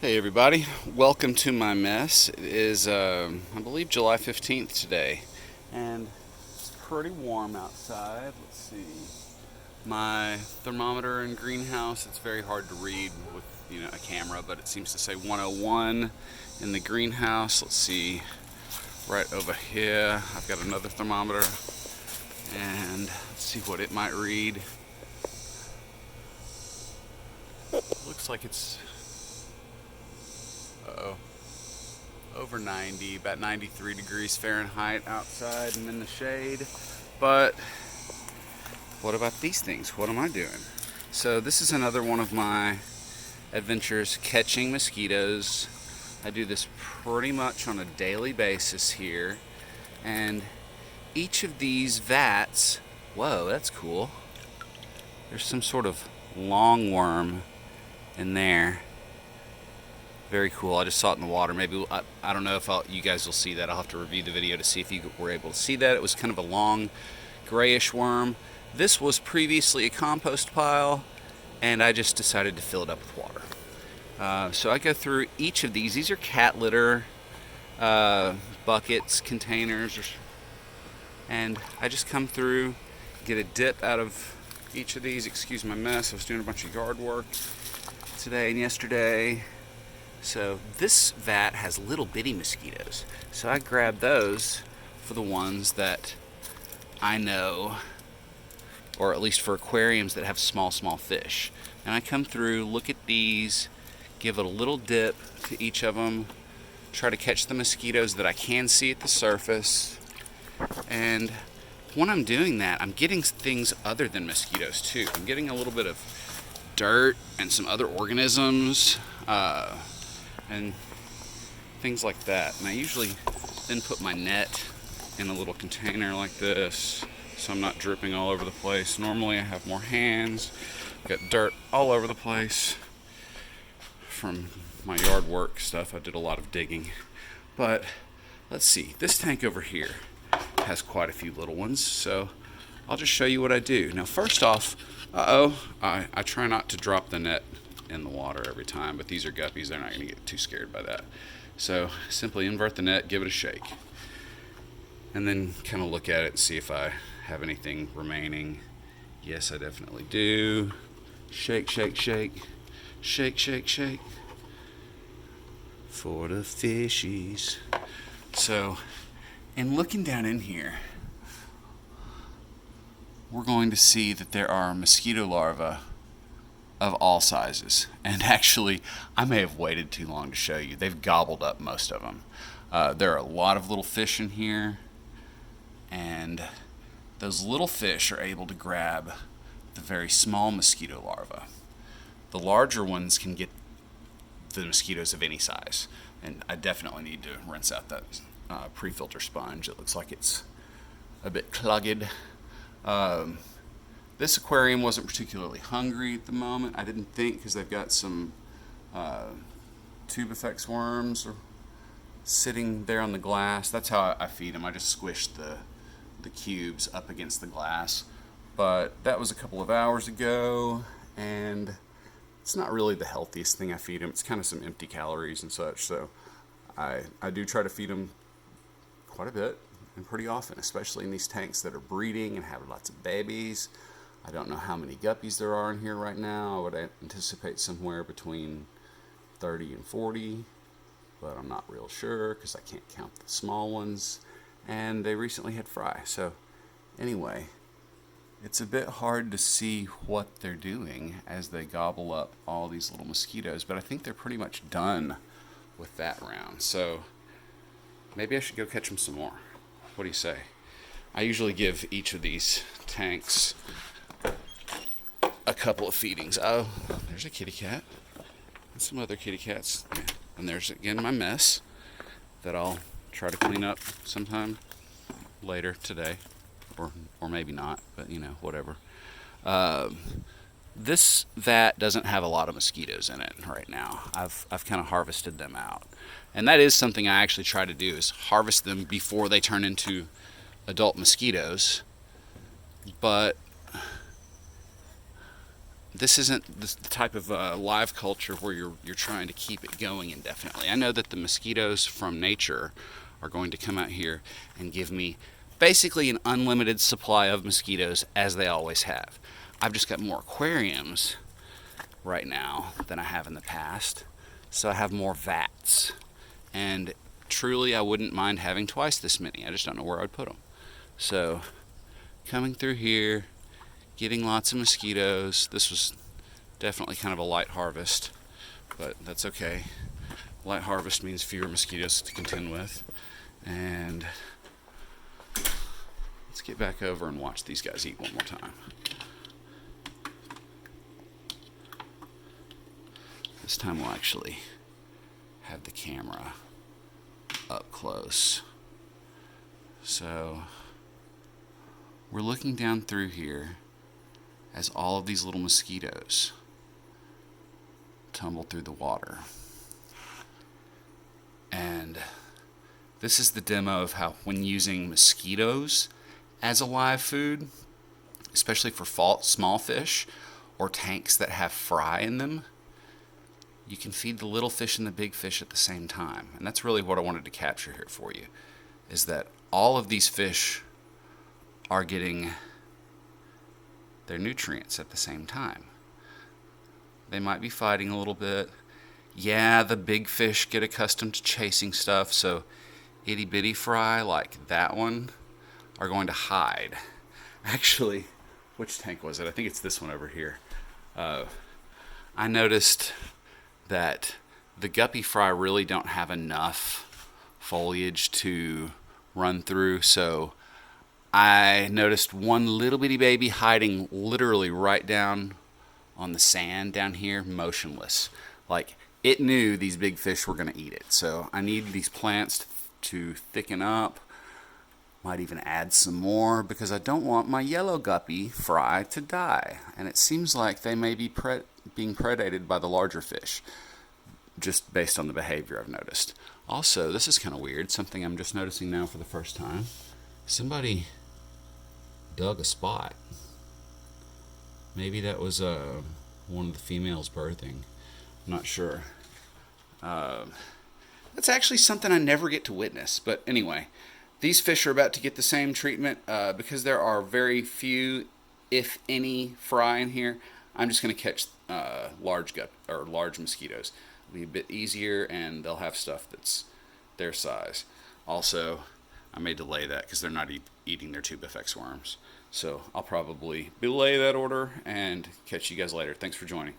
Hey everybody, welcome to my mess. It is, I believe, July 15th today, and it's pretty warm outside. Let's see. My thermometer in greenhouse, it's very hard to read with, a camera, but it seems to say 101 in the greenhouse. Let's see, right over here, I've got another thermometer, and let's see what it might read. Looks like it's over 90, about 93 degrees Fahrenheit outside and in the shade. But what about these things? What am I doing? So this is another one of my adventures catching mosquitoes. I do this pretty much on a daily basis here, and each of these vats, whoa, that's cool. There's some sort of long worm in there. Very cool. I just saw it in the water. Maybe, I don't know if you guys will see that. I'll have to review the video to see if you were able to see that. It was kind of a long grayish worm. This was previously a compost pile, and I just decided to fill it up with water. So I go through each of these. These are cat litter buckets, containers, and I just come through, get a dip out of each of these. Excuse my mess. I was doing a bunch of yard work today and yesterday. So this vat has little bitty mosquitoes. So I grab those for the ones that I know, or at least for aquariums that have small fish. And I come through, look at these, give it a little dip to each of them, try to catch the mosquitoes that I can see at the surface. And when I'm doing that, I'm getting things other than mosquitoes too. I'm getting a little bit of dirt and some other organisms, and things like that. And I usually then put my net in a little container like this, so I'm not dripping all over the place. Normally I have more hands, got dirt all over the place from my yard work stuff. I did a lot of digging. But let's see, this tank over here has quite a few little ones, so I'll just show you what I do. Now first off, I try not to drop the net in the water every time, but these are guppies, they're not going to get too scared by that. So simply invert the net, give it a shake, and then kind of look at it and see if I have anything remaining. Yes, I definitely do. Shake, shake, shake, shake, shake, shake for the fishies. So in looking down in here, we're going to see that there are mosquito larvae of all sizes. And actually, I may have waited too long to show you. They've gobbled up most of them. There are a lot of little fish in here, and those little fish are able to grab the very small mosquito larvae. The larger ones can get the mosquitoes of any size, and I definitely need to rinse out that pre-filter sponge. It looks like it's a bit clogged. This aquarium wasn't particularly hungry at the moment, I didn't think, because they've got some tube effects worms sitting there on the glass. That's how I feed them. I just squish the cubes up against the glass. But that was a couple of hours ago, and it's not really the healthiest thing I feed them. It's kind of some empty calories and such, so I do try to feed them quite a bit and pretty often, especially in these tanks that are breeding and have lots of babies. I don't know how many guppies there are in here right now. I would anticipate somewhere between 30 and 40, but I'm not real sure because I can't count the small ones, and they recently had fry. So anyway, it's a bit hard to see what they're doing as they gobble up all these little mosquitoes, but I think they're pretty much done with that round. So maybe I should go catch them some more. What do you say? I usually give each of these tanks a couple of feedings. Oh, there's a kitty cat and some other kitty cats. Yeah. And there's again my mess that I'll try to clean up sometime later today, or maybe not, but whatever. This vat doesn't have a lot of mosquitoes in it right now. I've kind of harvested them out, and that is something I actually try to do, is harvest them before they turn into adult mosquitoes. But this isn't the type of live culture where you're trying to keep it going indefinitely. I know that the mosquitoes from nature are going to come out here and give me basically an unlimited supply of mosquitoes, as they always have. I've just got more aquariums right now than I have in the past, so I have more vats. And truly, I wouldn't mind having twice this many. I just don't know where I'd put them. So, coming through here, getting lots of mosquitoes. This was definitely kind of a light harvest, but that's okay. Light harvest means fewer mosquitoes to contend with. And let's get back over and watch these guys eat one more time. This time we'll actually have the camera up close. So we're looking down through here as all of these little mosquitoes tumble through the water. And this is the demo of how, when using mosquitoes as a live food, especially for small fish or tanks that have fry in them, you can feed the little fish and the big fish at the same time. And that's really what I wanted to capture here for you, is that all of these fish are getting their nutrients at the same time. They might be fighting a little bit. Yeah, the big fish get accustomed to chasing stuff, so itty bitty fry like that one are going to hide. Actually, which tank was it? I think it's this one over here. I noticed that the guppy fry really don't have enough foliage to run through, so I noticed one little bitty baby hiding literally right down on the sand down here, motionless. Like, it knew these big fish were going to eat it. So I need these plants to thicken up. Might even add some more, because I don't want my yellow guppy fry to die. And it seems like they may be being predated by the larger fish, just based on the behavior I've noticed. Also, this is kind of weird, something I'm just noticing now for the first time. Somebody dug a spot. Maybe that was one of the females birthing. I'm not sure. That's actually something I never get to witness. But anyway, these fish are about to get the same treatment because there are very few, if any, fry in here. I'm just going to catch large mosquitoes. It'll be a bit easier, and they'll have stuff that's their size. Also, I may delay that because they're not eating their tubifex worms. So I'll probably belay that order and catch you guys later. Thanks for joining.